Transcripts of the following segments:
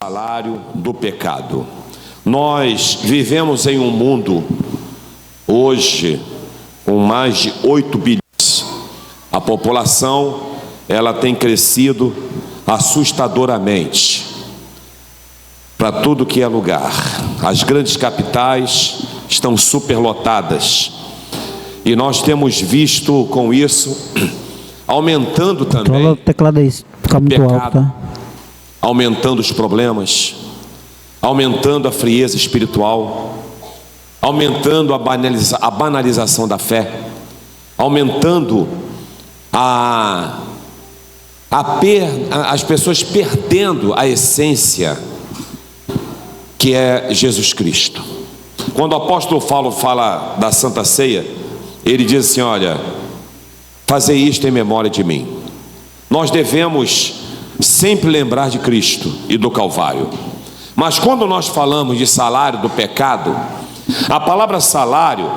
Salário do pecado. Nós vivemos em um mundo hoje com mais de 8 bilhões. A população ela tem crescido assustadoramente para tudo que é lugar. As grandes capitais estão superlotadas e nós temos visto com isso aumentando também o teclado aí, fica muito pecado, alto, tá? aumentando os problemas, aumentando a frieza espiritual, aumentando a banalização da fé, aumentando as pessoas perdendo a essência que é Jesus Cristo. Quando o apóstolo Paulo fala da Santa Ceia, ele diz assim: olha, fazer isto em memória de mim. Nós devemos sempre lembrar de Cristo e do Calvário. Mas quando nós falamos de salário do pecado, a palavra salário,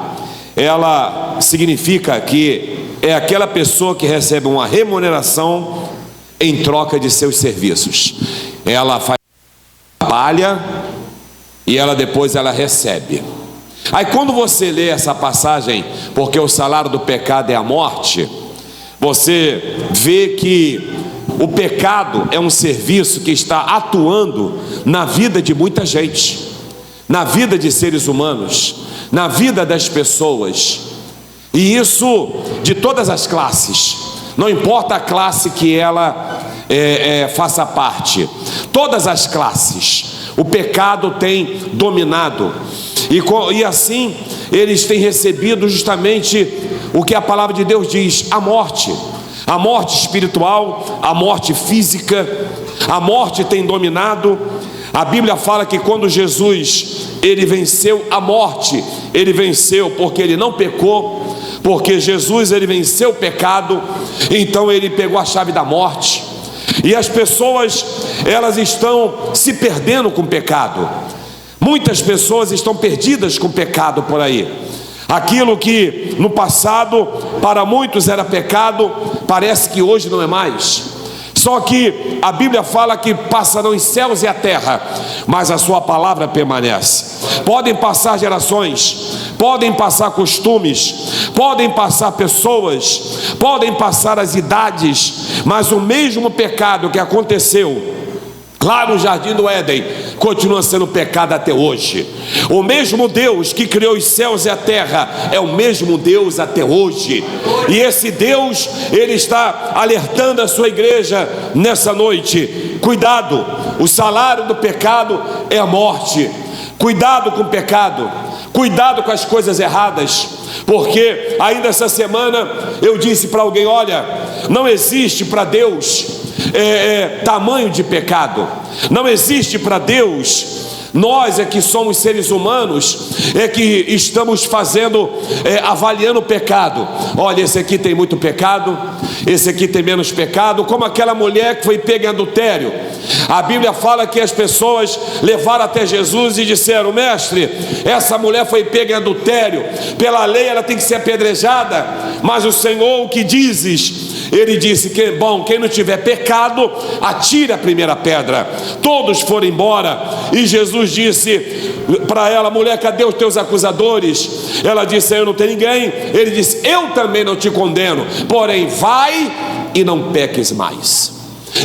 ela significa que é aquela pessoa que recebe uma remuneração em troca de seus serviços. Ela trabalha e depois ela recebe. Aí quando você lê essa passagem, porque o salário do pecado é a morte, você vê que o pecado é um serviço que está atuando na vida de muita gente, na vida de seres humanos, na vida das pessoas, e isso de todas as classes, não importa a classe que ela faça parte, todas as classes, o pecado tem dominado, e assim eles têm recebido justamente o que a palavra de Deus diz: a morte espiritual, a morte física, a morte tem dominado. A Bíblia fala que quando Jesus, ele venceu a morte, ele venceu porque ele não pecou, porque Jesus, ele venceu o pecado, então ele pegou a chave da morte. E as pessoas, elas estão se perdendo com o pecado. Muitas pessoas estão perdidas com o pecado por aí. Aquilo que no passado para muitos era pecado, parece que hoje não é mais. Só que a Bíblia fala que passarão os céus e a terra, mas a sua palavra permanece. Podem passar gerações, podem passar costumes, podem passar pessoas, podem passar as idades, mas o mesmo pecado que aconteceu lá no Jardim do Éden continua sendo pecado até hoje. O mesmo Deus que criou os céus e a terra é o mesmo Deus até hoje. E esse Deus, ele está alertando a sua igreja nessa noite: cuidado, o salário do pecado é a morte. Cuidado com o pecado, cuidado com as coisas erradas, porque ainda essa semana eu disse para alguém: olha, não existe para Deus tamanho de pecado, não existe para Deus. Nós é que somos seres humanos, é que estamos avaliando o pecado. Olha, esse aqui tem muito pecado, esse aqui tem menos pecado. Como aquela mulher que foi pega em adultério, a Bíblia fala que as pessoas levaram até Jesus e disseram: mestre, essa mulher foi pega em adultério, pela lei ela tem que ser apedrejada, mas o Senhor, o que dizes? Ele disse que, bom, quem não tiver pecado, atire a primeira pedra. Todos foram embora, e Jesus disse para ela: mulher, cadê os teus acusadores? Ela disse: eu não tenho ninguém. Ele disse: eu também não te condeno, porém vai e não peques mais.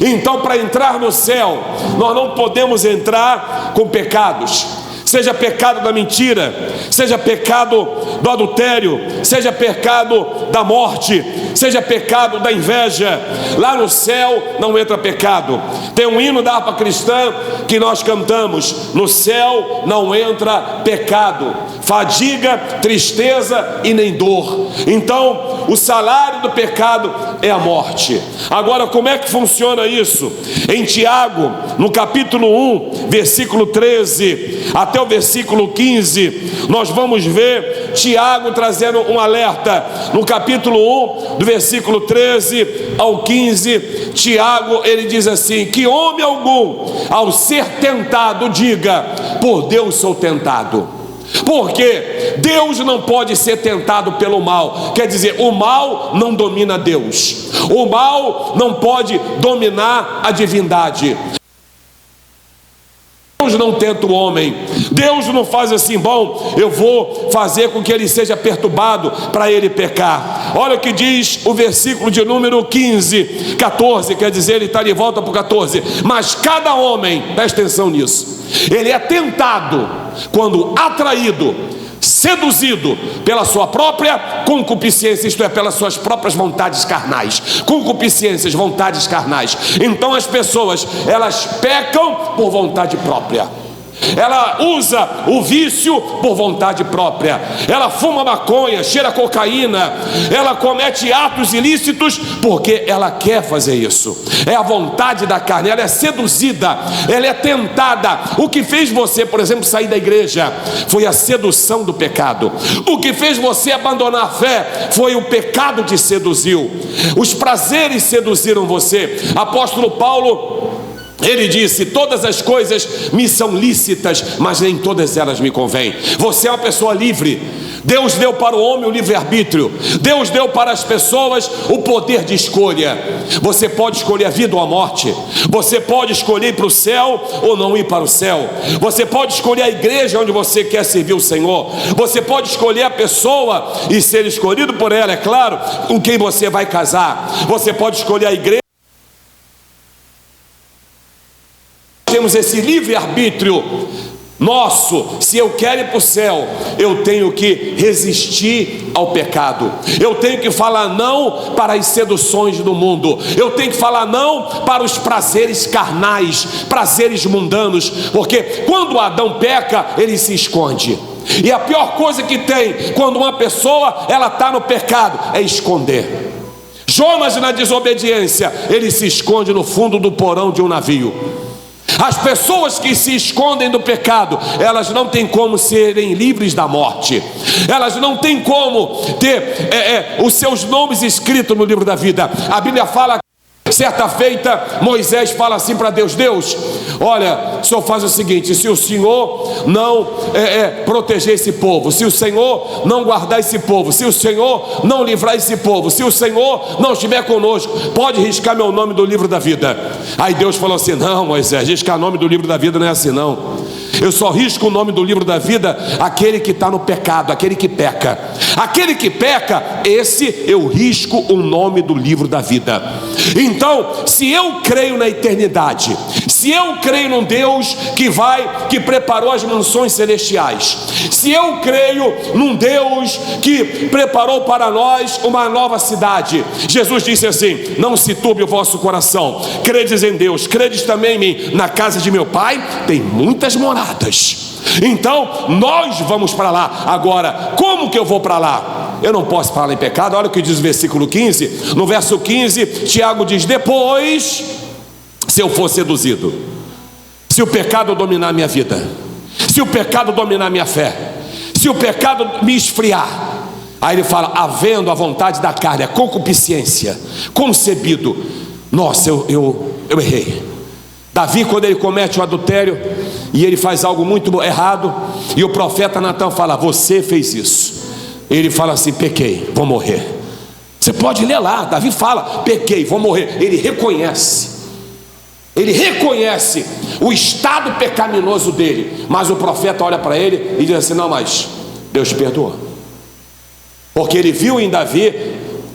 Então, para entrar no céu, nós não podemos entrar com pecados. Seja pecado da mentira, seja pecado do adultério, seja pecado da morte, seja pecado da inveja. Lá no céu não entra pecado. Tem um hino da harpa cristã que nós cantamos: no céu não entra pecado, fadiga, tristeza e nem dor. Então o salário do pecado é a morte. Agora, como é que funciona isso? Em Tiago, no capítulo 1, versículo 13 até o versículo 15, nós vamos ver Tiago trazendo um alerta. No capítulo 1, do versículo 13 ao 15, Tiago, ele diz assim: que homem algum, ao ser tentado, diga: por Deus sou tentado. Porque Deus não pode ser tentado pelo mal. Quer dizer, o mal não domina Deus, o mal não pode dominar a divindade. não tenta o homem. Deus não faz assim, bom, eu vou fazer com que ele seja perturbado para ele pecar. Olha o que diz o versículo de número 14, quer dizer, ele está de volta para o 14. Mas cada homem, presta atenção nisso, ele é tentado quando atraído, seduzido pela sua própria concupiscência, isto é, pelas suas próprias vontades carnais. Concupiscências, vontades carnais. Então as pessoas, elas pecam por vontade própria. Ela usa o vício por vontade própria. Ela fuma maconha, cheira cocaína. Ela comete atos ilícitos porque ela quer fazer isso. É a vontade da carne. Ela é seduzida, ela é tentada. O que fez você, por exemplo, sair da igreja foi a sedução do pecado. O que fez você abandonar a fé foi o pecado que seduziu. Os prazeres seduziram você. Apóstolo Paulo, ele disse: todas as coisas me são lícitas, mas nem todas elas me convêm. Você é uma pessoa livre. Deus deu para o homem o livre-arbítrio. Deus deu para as pessoas o poder de escolha. Você pode escolher a vida ou a morte. Você pode escolher ir para o céu ou não ir para o céu. Você pode escolher a igreja onde você quer servir o Senhor. Você pode escolher a pessoa e ser escolhido por ela, é claro, com quem você vai casar. Você pode escolher a igreja. Temos esse livre-arbítrio nosso. Se eu quero ir para o céu, eu tenho que resistir ao pecado. Eu tenho que falar não para as seduções do mundo. Eu tenho que falar não para os prazeres carnais, prazeres mundanos. Porque quando Adão peca, ele se esconde. E a pior coisa que tem quando uma pessoa ela está no pecado é esconder. Jonas, na desobediência, ele se esconde no fundo do porão de um navio. As pessoas que se escondem do pecado, elas não têm como serem livres da morte. Elas não têm como ter os seus nomes escritos no livro da vida. A Bíblia fala, certa feita, Moisés fala assim para Deus: Deus, olha, o Senhor faz o seguinte: se o Senhor não proteger esse povo, se o Senhor não guardar esse povo, se o Senhor não livrar esse povo, se o Senhor não estiver conosco, pode riscar meu nome do livro da vida. Aí Deus falou assim: não, Moisés, riscar o nome do livro da vida não é assim não. Eu só risco o nome do livro da vida aquele que está no pecado, aquele que peca. Aquele que peca, esse eu risco o nome do livro da vida. Então, se eu creio na eternidade, se eu creio num Deus que preparou as mansões celestiais, se eu creio num Deus que preparou para nós uma nova cidade, Jesus disse assim: não se turbe o vosso coração, credes em Deus, credes também em mim. Na casa de meu pai tem muitas moradas. Então nós vamos para lá. Agora, como que eu vou para lá? Eu não posso falar em pecado. Olha o que diz o versículo 15. No verso 15, Tiago diz: depois, se eu for seduzido, se o pecado dominar minha vida, se o pecado dominar minha fé, se o pecado me esfriar, aí ele fala: havendo a vontade da carne, a concupiscência, concebido. Nossa, eu errei. Davi, quando ele comete o adultério e ele faz algo muito errado, e o profeta Natan fala: você fez isso. Ele fala assim: pequei, vou morrer. Você pode ler lá, Davi fala: pequei, vou morrer. Ele reconhece o estado pecaminoso dele. Mas o profeta olha para ele e diz assim: não, mas Deus perdoa, porque ele viu em Davi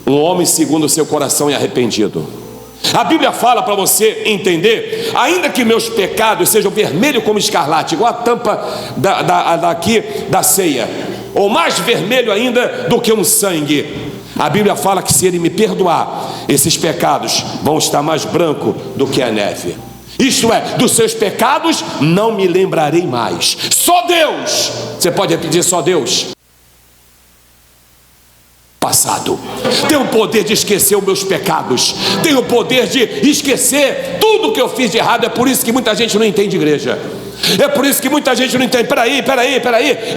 um homem segundo o seu coração e arrependido. A Bíblia fala, para você entender: ainda que meus pecados sejam vermelhos como escarlate, igual a tampa da ceia, ou mais vermelho ainda do que um sangue, a Bíblia fala que se ele me perdoar, esses pecados vão estar mais branco do que a neve. Isto é, dos seus pecados não me lembrarei mais. Só Deus, você pode repetir: só Deus passado tem o poder de esquecer os meus pecados, tem o poder de esquecer tudo que eu fiz de errado. É por isso que muita gente não entende igreja. É por isso que muita gente não entende. Peraí,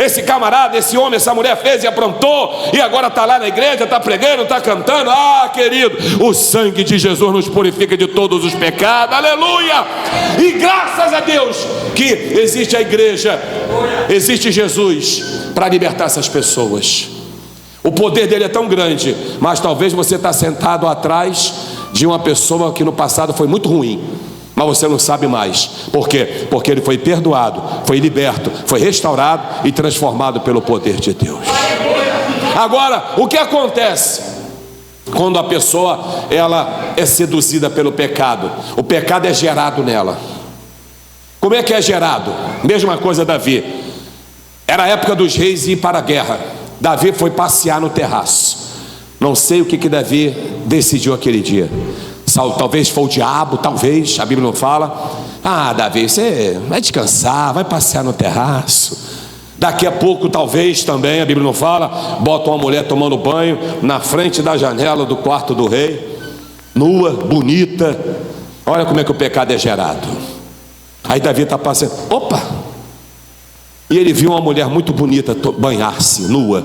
esse camarada, esse homem, essa mulher fez e aprontou, e agora está lá na igreja, está pregando, está cantando. Ah, querido, o sangue de Jesus nos purifica de todos os pecados. Aleluia! E graças a Deus que existe a igreja, existe Jesus para libertar essas pessoas. O poder dele é tão grande, mas talvez você está sentado atrás de uma pessoa que no passado foi muito ruim. mas você não sabe mais. Por quê? Porque ele foi perdoado, foi liberto, foi restaurado e transformado pelo poder de Deus. Agora, o que acontece quando a pessoa ela é seduzida pelo pecado? O pecado é gerado nela. Como é que é gerado? Mesma coisa Davi. Era a época dos reis ir para a guerra. Davi foi passear no terraço. Não sei o que Davi decidiu aquele dia. Talvez foi o diabo, talvez, a Bíblia não fala. Davi, você vai descansar, vai passear no terraço. Daqui a pouco, talvez também, a Bíblia não fala, bota uma mulher tomando banho na frente da janela do quarto do rei, nua, bonita. Olha como é que o pecado é gerado. Aí Davi está passando, opa! E ele viu uma mulher muito bonita banhar-se, nua.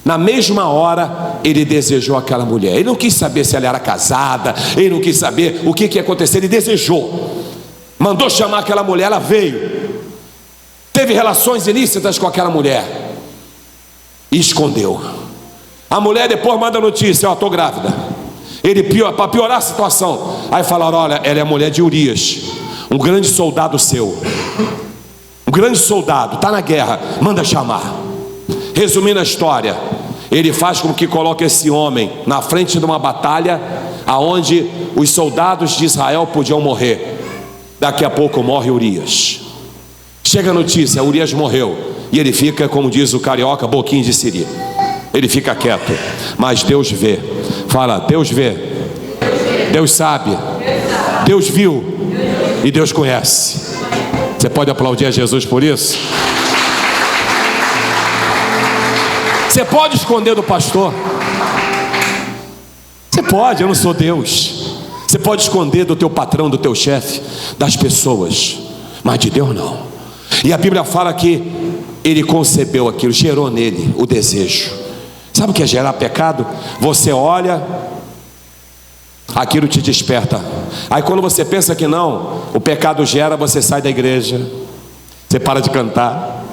Na mesma hora, ele desejou aquela mulher. Ele não quis saber se ela era casada, ele não quis saber o que ia acontecer, ele desejou. Mandou chamar aquela mulher, ela veio. Teve relações ilícitas com aquela mulher e escondeu. A mulher depois manda notícia: estou grávida. Ele, para piorar a situação, aí falaram: olha, ela é a mulher de Urias, um grande soldado seu. Um grande soldado, está na guerra, manda chamar. Resumindo a história, ele faz com que coloque esse homem na frente de uma batalha aonde os soldados de Israel podiam morrer. Daqui a pouco morre Urias. Chega a notícia: Urias morreu. E ele fica, como diz o carioca, boquinho de siri. Ele fica quieto. Mas Deus vê. Fala, Deus vê. Deus sabe. Deus viu. E Deus conhece. Você pode aplaudir a Jesus por isso? Você pode esconder do pastor? Você pode, eu não sou Deus. Você pode esconder do teu patrão, do teu chefe, das pessoas, mas de Deus não. E a Bíblia fala que ele concebeu aquilo, gerou nele o desejo. Sabe o que é gerar pecado? Você olha, aquilo te desperta. Aí quando você pensa que não, o pecado gera, você sai da igreja, você para de cantar,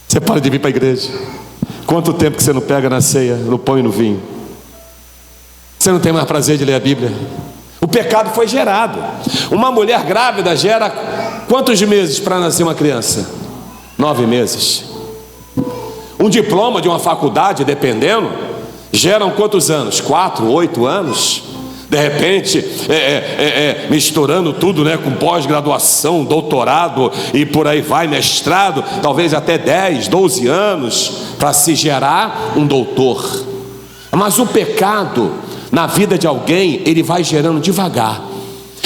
você para de vir para a igreja. Quanto tempo que você não pega na ceia, no pão e no vinho? Você não tem mais prazer de ler a Bíblia? O pecado foi gerado. Uma mulher grávida gera quantos meses para nascer uma criança? 9 meses. Um diploma de uma faculdade, dependendo, geram quantos anos? 4, 8 anos. De repente, misturando tudo, né, com pós-graduação, doutorado e por aí vai, mestrado, talvez até 10, 12 anos para se gerar um doutor. Mas o pecado na vida de alguém, ele vai gerando devagar.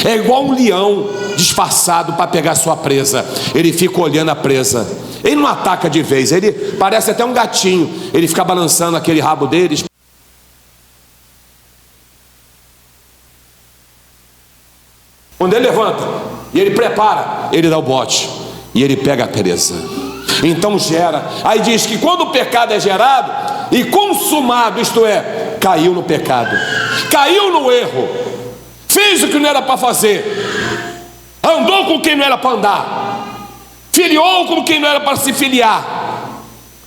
É igual um leão disfarçado para pegar sua presa. Ele fica olhando a presa. Ele não ataca de vez, ele parece até um gatinho. Ele fica balançando aquele rabo dele. Quando ele levanta e ele prepara, ele dá o bote e ele pega a presa. Então gera. Aí diz que quando o pecado é gerado e consumado, isto é, caiu no pecado, caiu no erro, fez o que não era para fazer, andou com quem não era para andar, filiou com quem não era para se filiar,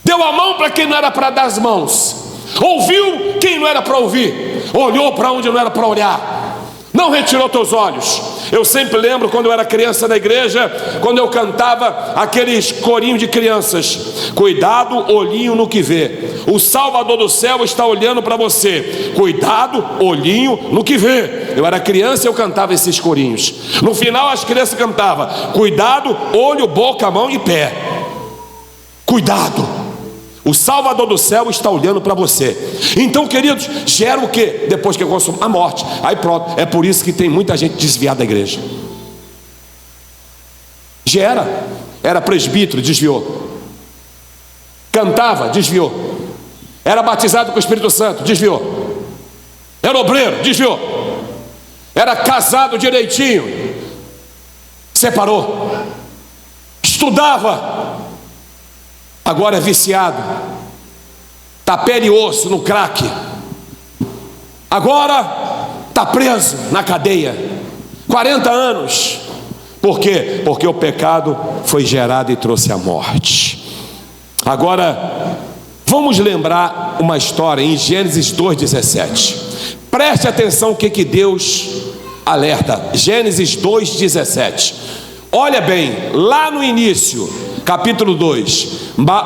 deu a mão para quem não era para dar as mãos, ouviu quem não era para ouvir, olhou para onde não era para olhar, não retirou teus olhos. Eu sempre lembro quando eu era criança na igreja, quando eu cantava aqueles corinhos de crianças: cuidado, olhinho no que vê, o Salvador do céu está olhando para você. Cuidado, olhinho no que vê. Eu era criança e eu cantava esses corinhos. No final as crianças cantavam: cuidado, olho, boca, mão e pé. Cuidado, o Salvador do céu está olhando para você. Então, queridos, gera o que? Depois que consome a morte. Aí pronto, é por isso que tem muita gente desviada da igreja. Gera. Era presbítero, desviou. Cantava, desviou. Era batizado com o Espírito Santo, desviou. Era obreiro, desviou. Era casado direitinho, separou. Estudava, agora é viciado, está pele e osso no crack, agora está preso na cadeia, 40 anos. Por quê? Porque o pecado foi gerado e trouxe a morte. Agora, vamos lembrar uma história em Gênesis 2,17. Preste atenção o que Deus alerta. Gênesis 2:17. Olha bem, lá no início, capítulo 2,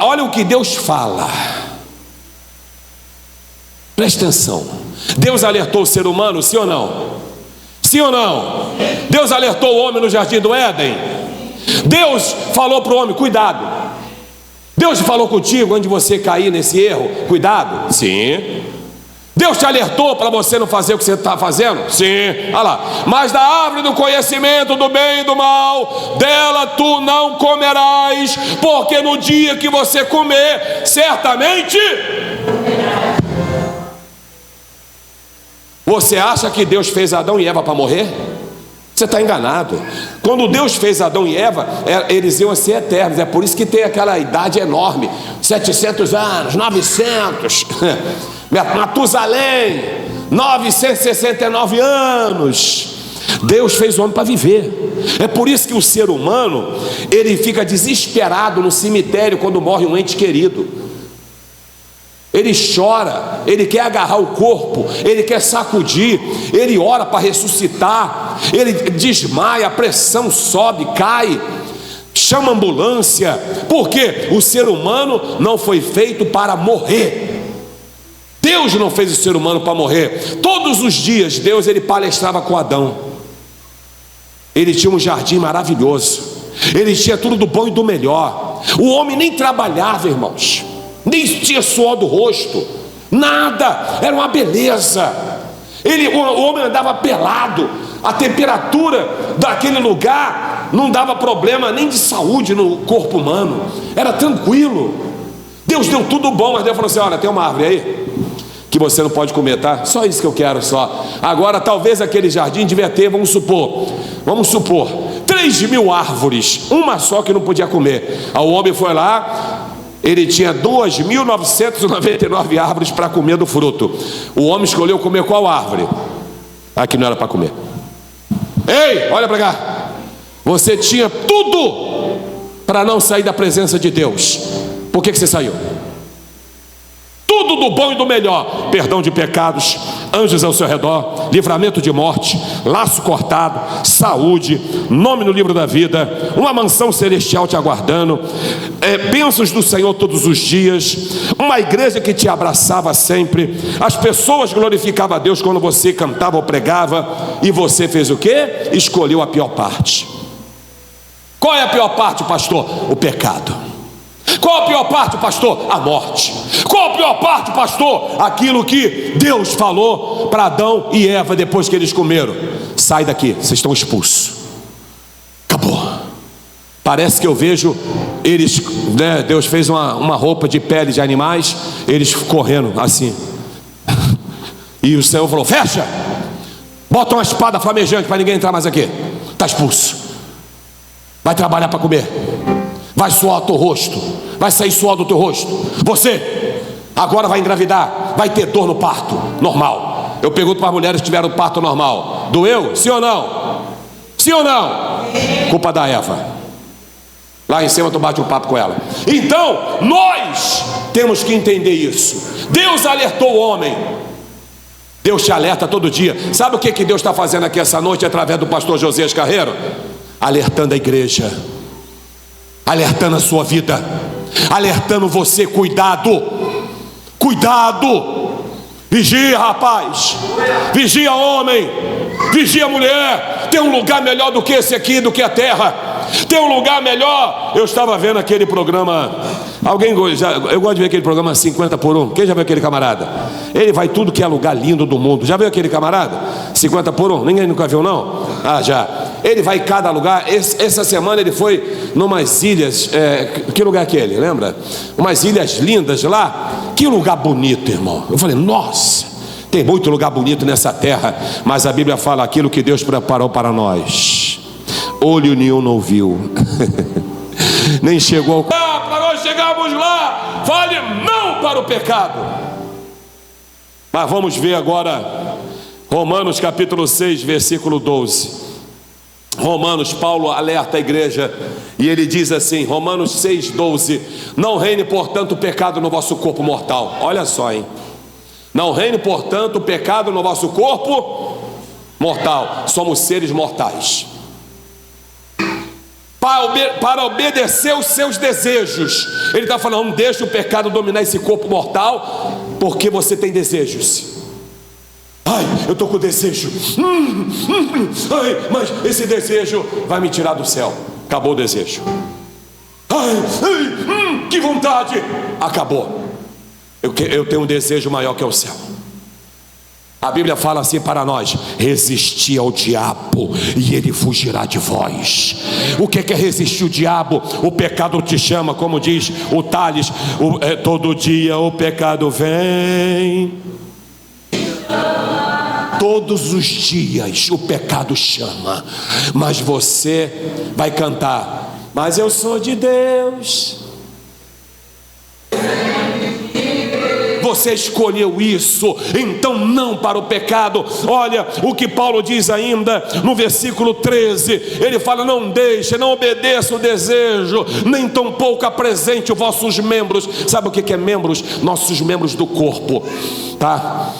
olha o que Deus fala. Presta atenção. Deus alertou o ser humano, sim ou não? Sim ou não? Deus alertou o homem no jardim do Éden. Deus falou para o homem: cuidado. Deus falou contigo antes de você cair nesse erro: cuidado. Sim. Deus te alertou para você não fazer o que você está fazendo? Sim. Olha lá. Mas da árvore do conhecimento do bem e do mal, dela tu não comerás, porque no dia que você comer, certamente... Você acha que Deus fez Adão e Eva para morrer? Você está enganado. Quando Deus fez Adão e Eva, eles iam ser eternos. É por isso que tem aquela idade enorme, 700 anos, 900. Matusalém, 969 anos. Deus fez o homem para viver. É por isso que o ser humano, ele fica desesperado no cemitério quando morre um ente querido. Ele chora, ele quer agarrar o corpo, ele quer sacudir, ele ora para ressuscitar, ele desmaia, a pressão sobe, cai, chama a ambulância, porque o ser humano não foi feito para morrer. Deus não fez o ser humano para morrer. Todos os dias Deus, ele palestrava com Adão. Ele tinha um jardim maravilhoso, ele tinha tudo do bom e do melhor. O homem nem trabalhava, irmãos, nem tinha suor do rosto, nada, era uma beleza. O homem andava pelado, a temperatura daquele lugar não dava problema nem de saúde no corpo humano, era tranquilo. Deus deu tudo bom, mas Deus falou assim: olha, tem uma árvore aí que você não pode comer, tá? Só isso que eu quero, só. Agora, talvez aquele jardim devia ter, vamos supor, 3.000 árvores, uma só que não podia comer. Aí o homem foi lá, ele tinha 2.999 árvores para comer do fruto. O homem escolheu comer qual árvore? A que não era para comer. Ei, olha para cá. Você tinha tudo para não sair da presença de Deus. Por que você saiu? Tudo do bom e do melhor: perdão de pecados, anjos ao seu redor, livramento de morte, laço cortado, saúde, nome no livro da vida, uma mansão celestial te aguardando, bênçãos do Senhor todos os dias, uma igreja que te abraçava sempre. As pessoas glorificavam a Deus quando você cantava ou pregava. E você fez o quê? Escolheu a pior parte. Qual é a pior parte, pastor? O pecado. Qual a pior parte, pastor? A morte. Qual a pior parte, pastor? Aquilo que Deus falou para Adão e Eva depois que eles comeram: sai daqui, vocês estão expulsos. Acabou. Parece que eu vejo eles, né? Deus fez uma roupa de pele de animais, eles correndo assim. E o Senhor falou: fecha, bota uma espada flamejante para ninguém entrar mais aqui. Está expulso. Vai trabalhar para comer. Vai suar o teu rosto, vai sair suor do teu rosto. Você agora vai engravidar, vai ter dor no parto normal. Eu pergunto para as mulheres que tiveram parto normal: doeu? Sim ou não? Sim ou não? Culpa da Eva. Lá em cima tu bate um papo com ela. Então nós temos que entender isso. Deus alertou o homem. Deus te alerta todo dia. Sabe o que Deus está fazendo aqui essa noite através do pastor Josias Carreiro? Alertando a igreja, alertando a sua vida, alertando você: cuidado, cuidado, vigia, rapaz, vigia, homem, vigia, mulher. Tem um lugar melhor do que esse aqui, do que a terra. Tem um lugar melhor. Eu estava vendo aquele programa, eu gosto de ver aquele programa 50 por 1. Quem já viu aquele camarada? Ele vai tudo que é lugar lindo do mundo. Já viu aquele camarada? 50 por 1? Ninguém nunca viu, não? Ah, já. Ele vai em cada lugar. Essa semana ele foi numas ilhas, que lugar é aquele, lembra? Umas ilhas lindas lá. Que lugar bonito, irmão. Eu falei: nossa, tem muito lugar bonito nessa terra. Mas a Bíblia fala: aquilo que Deus preparou para nós, olho nenhum não viu, nem chegou ao... para nós chegarmos lá, fale não para o pecado. Mas vamos ver agora Romanos capítulo 6, versículo 12. Romanos, Paulo alerta a igreja e ele diz assim, Romanos 6, 12: não reine portanto o pecado no vosso corpo mortal. Olha só, hein? Não reine portanto o pecado no vosso corpo mortal, somos seres mortais. Para obedecer os seus desejos. Ele está falando, não deixe o pecado dominar esse corpo mortal, porque você tem desejos. Ai, eu estou com desejo. Ai, mas esse desejo vai me tirar do céu. Acabou o desejo. Ai, que vontade. Acabou. Eu tenho um desejo maior que é o céu. A Bíblia fala assim para nós: resistir ao diabo e ele fugirá de vós. O que é resistir o diabo? O pecado te chama, como diz o Tales, todo dia o pecado vem. Todos os dias o pecado chama, mas você vai cantar: mas eu sou de Deus. Você escolheu isso, então não para o pecado. Olha o que Paulo diz ainda no versículo 13. Ele fala: não deixe, não obedeça o desejo, nem tampouco apresente os vossos membros. Sabe o que é membros? Nossos membros do corpo, tá?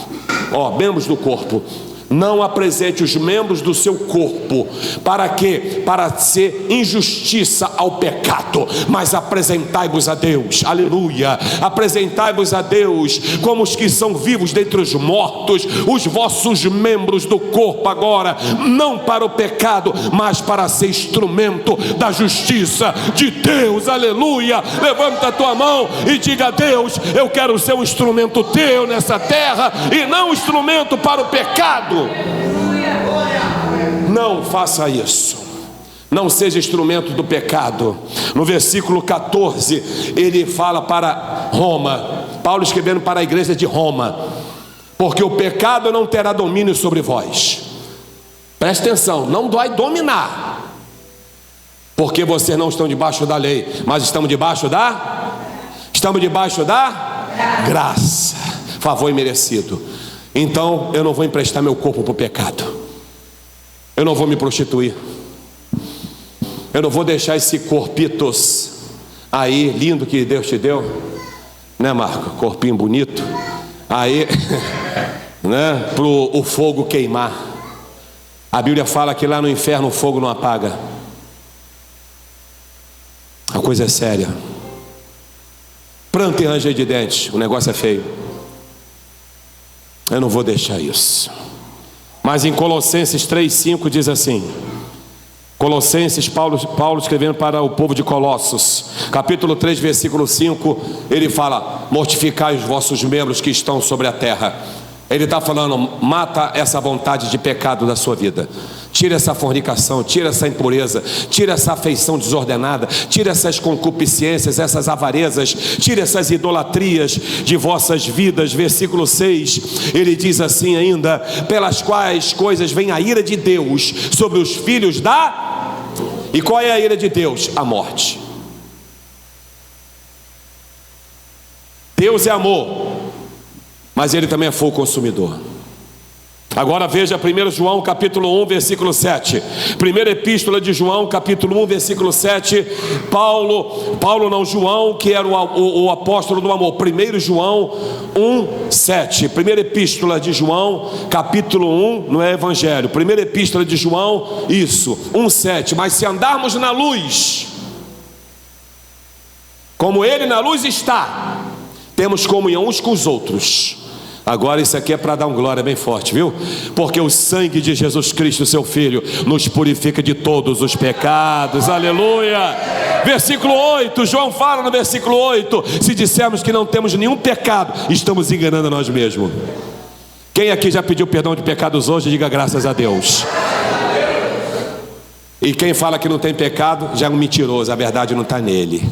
Membros do corpo. Não apresente os membros do seu corpo. Para quê? Para ser injustiça ao pecado. Mas apresentai-vos a Deus. Aleluia. Apresentai-vos a Deus como os que são vivos dentre os mortos. Os vossos membros do corpo agora, não para o pecado, mas para ser instrumento da justiça de Deus. Aleluia. Levanta a tua mão e diga: a Deus, eu quero ser um instrumento teu nessa terra, e não um instrumento para o pecado. Não faça isso. Não seja instrumento do pecado. No versículo 14, ele fala para Roma, Paulo escrevendo para a igreja de Roma: porque o pecado não terá domínio sobre vós. Preste atenção, não vai dominar, porque vocês não estão debaixo da lei, mas estamos debaixo da graça, favor imerecido. Então eu não vou emprestar meu corpo para o pecado. Eu não vou me prostituir. Eu não vou deixar esse corpitos aí lindo que Deus te deu, né, Marco? Corpinho bonito aí, né, pro o fogo queimar. A Bíblia fala que lá no inferno o fogo não apaga. A coisa é séria. Pranto e ranger de dentes, o negócio é feio. Eu não vou deixar isso. Mas em Colossenses 3,5 diz assim, Colossenses, Paulo escrevendo para o povo de Colossos, capítulo 3, versículo 5, ele fala: mortificai os vossos membros que estão sobre a terra. Ele está falando: mata essa vontade de pecado da sua vida. Tira essa fornicação, tira essa impureza, tira essa afeição desordenada, tira essas concupiscências, essas avarezas, tira essas idolatrias de vossas vidas. Versículo 6, ele diz assim ainda: pelas quais coisas vem a ira de Deus sobre os filhos da... E qual é a ira de Deus? A morte. Deus é amor, mas ele também é fogo consumidor. Agora veja 1 João capítulo 1, versículo 7. Primeira epístola de João, capítulo 1, versículo 7. João, que era o apóstolo do amor. 1 João 1, 7. Primeira epístola de João, capítulo 1, não é evangelho. Primeira epístola de João, isso, 1, 7. Mas se andarmos na luz, como ele na luz está, temos comunhão uns com os outros. Agora isso aqui é para dar um glória bem forte, viu? Porque o sangue de Jesus Cristo, seu Filho, nos purifica de todos os pecados. Aleluia. Versículo 8, João fala no versículo 8: se dissermos que não temos nenhum pecado, estamos enganando a nós mesmos. Quem aqui já pediu perdão de pecados hoje, diga graças a Deus. E quem fala que não tem pecado, já é um mentiroso, a verdade não está nele.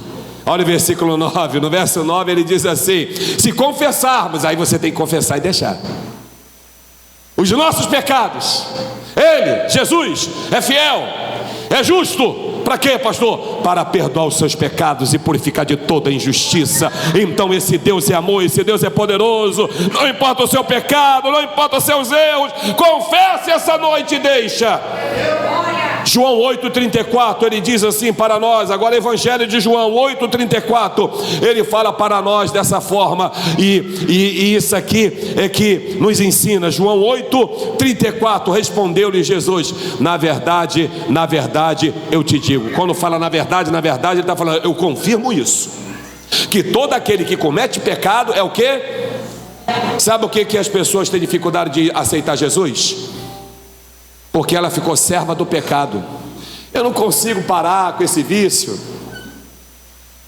Olha o versículo 9, no verso 9 ele diz assim: se confessarmos, aí você tem que confessar e deixar os nossos pecados, ele, Jesus, é fiel, é justo. Para quê, pastor? Para perdoar os seus pecados e purificar de toda injustiça. Então esse Deus é amor, esse Deus é poderoso. Não importa o seu pecado, não importa os seus erros, confesse essa noite e deixa. João 8,34, ele diz assim para nós. Agora Evangelho de João 8,34, ele fala para nós dessa forma, e isso aqui é que nos ensina. João 8,34, respondeu-lhe Jesus: na verdade, eu te digo. Quando fala na verdade, ele está falando, eu confirmo isso, que todo aquele que comete pecado é o quê? Sabe o que as pessoas têm dificuldade de aceitar Jesus? Porque ela ficou serva do pecado. Eu não consigo parar com esse vício,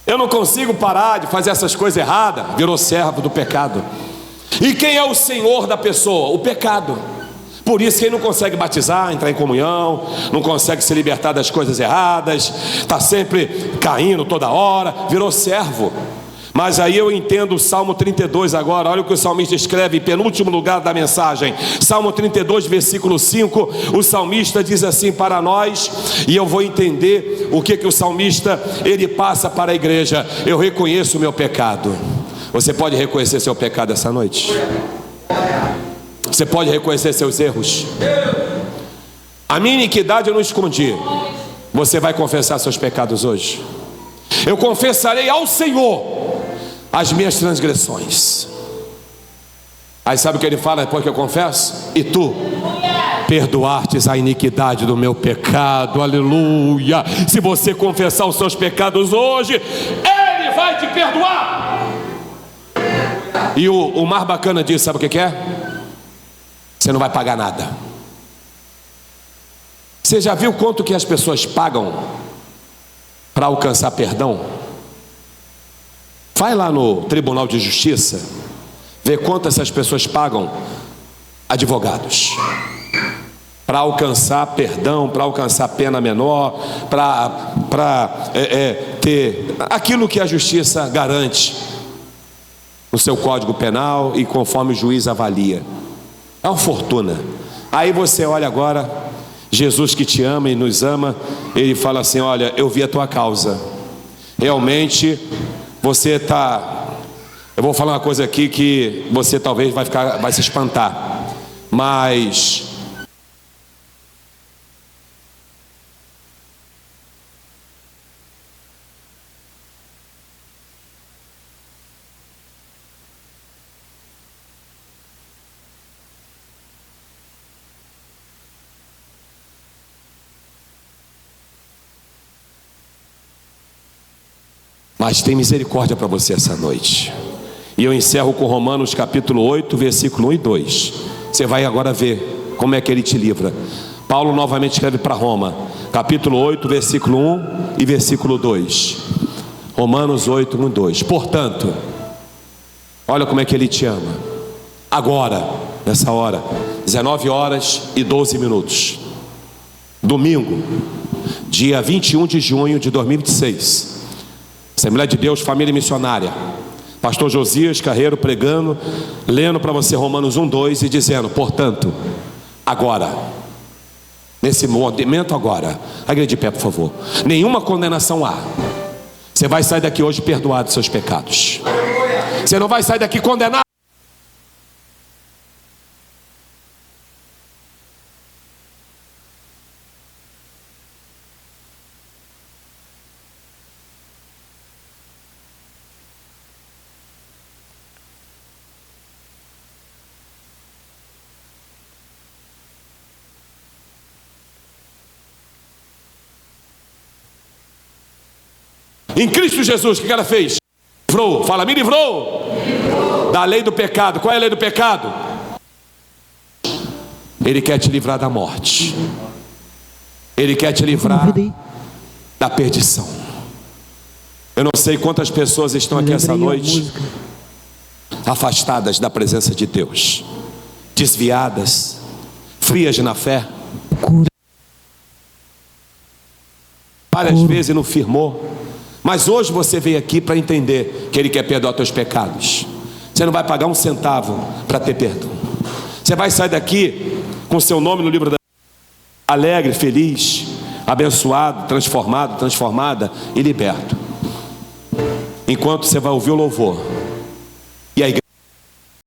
eu não consigo parar de fazer essas coisas erradas. Virou servo do pecado. E quem é o senhor da pessoa? O pecado. Por isso que ele não consegue batizar, entrar em comunhão, não consegue se libertar das coisas erradas, está sempre caindo toda hora, virou servo. Mas aí eu entendo o Salmo 32 agora. Olha o que o salmista escreve em penúltimo lugar da mensagem. Salmo 32, versículo 5. O salmista diz assim para nós, e eu vou entender o que o salmista ele passa para a igreja. Eu reconheço o meu pecado. Você pode reconhecer seu pecado essa noite? Você pode reconhecer seus erros? A minha iniquidade eu não escondi. Você vai confessar seus pecados hoje? Eu confessarei ao Senhor as minhas transgressões. Aí sabe o que ele fala depois que eu confesso? E tu perdoastes a iniquidade do meu pecado. Aleluia. Se você confessar os seus pecados hoje, Ele vai te perdoar. E o mais bacana disso, sabe o que é? Você não vai pagar nada. Você já viu quanto que as pessoas pagam para alcançar perdão? Vai lá no Tribunal de Justiça, vê quanto essas pessoas pagam advogados para alcançar perdão, para alcançar pena menor, para ter aquilo que a justiça garante no seu código penal e conforme o juiz avalia. É uma fortuna. Aí você olha agora, Jesus que te ama e nos ama, Ele fala assim: olha, eu vi a tua causa. Realmente você está... Eu vou falar uma coisa aqui que você talvez vai se espantar, mas... Mas tem misericórdia para você essa noite. E eu encerro com Romanos capítulo 8, versículo 1 e 2. Você vai agora ver como é que ele te livra. Paulo novamente escreve para Roma, capítulo 8, versículo 1 e versículo 2. Romanos 8, 1 e 2. Portanto, olha como é que ele te ama. Agora, nessa hora, 19 horas e 12 minutos. Domingo, dia 21 de junho de 2026. Assembleia de Deus, Família Missionária. Pastor Josias Carreiro pregando, lendo para você Romanos 1, 2 e dizendo: portanto, agora, nesse momento agora, a igreja de pé, por favor. Nenhuma condenação há. Você vai sair daqui hoje perdoado dos seus pecados. Você não vai sair daqui condenado. Em Cristo Jesus, o que ela fez? Livrou, fala, me livrou da lei do pecado. Qual é a lei do pecado? Ele quer te livrar da morte. Ele quer te livrar da perdição. Eu não sei quantas pessoas estão aqui essa noite afastadas da presença de Deus, desviadas, frias na fé, várias vezes não firmou. Mas hoje você veio aqui para entender que Ele quer perdoar teus pecados. Você não vai pagar um centavo para ter perdão. Você vai sair daqui com seu nome no livro da alegre, feliz, abençoado, transformado, transformada e liberto. Enquanto você vai ouvir o louvor e a igreja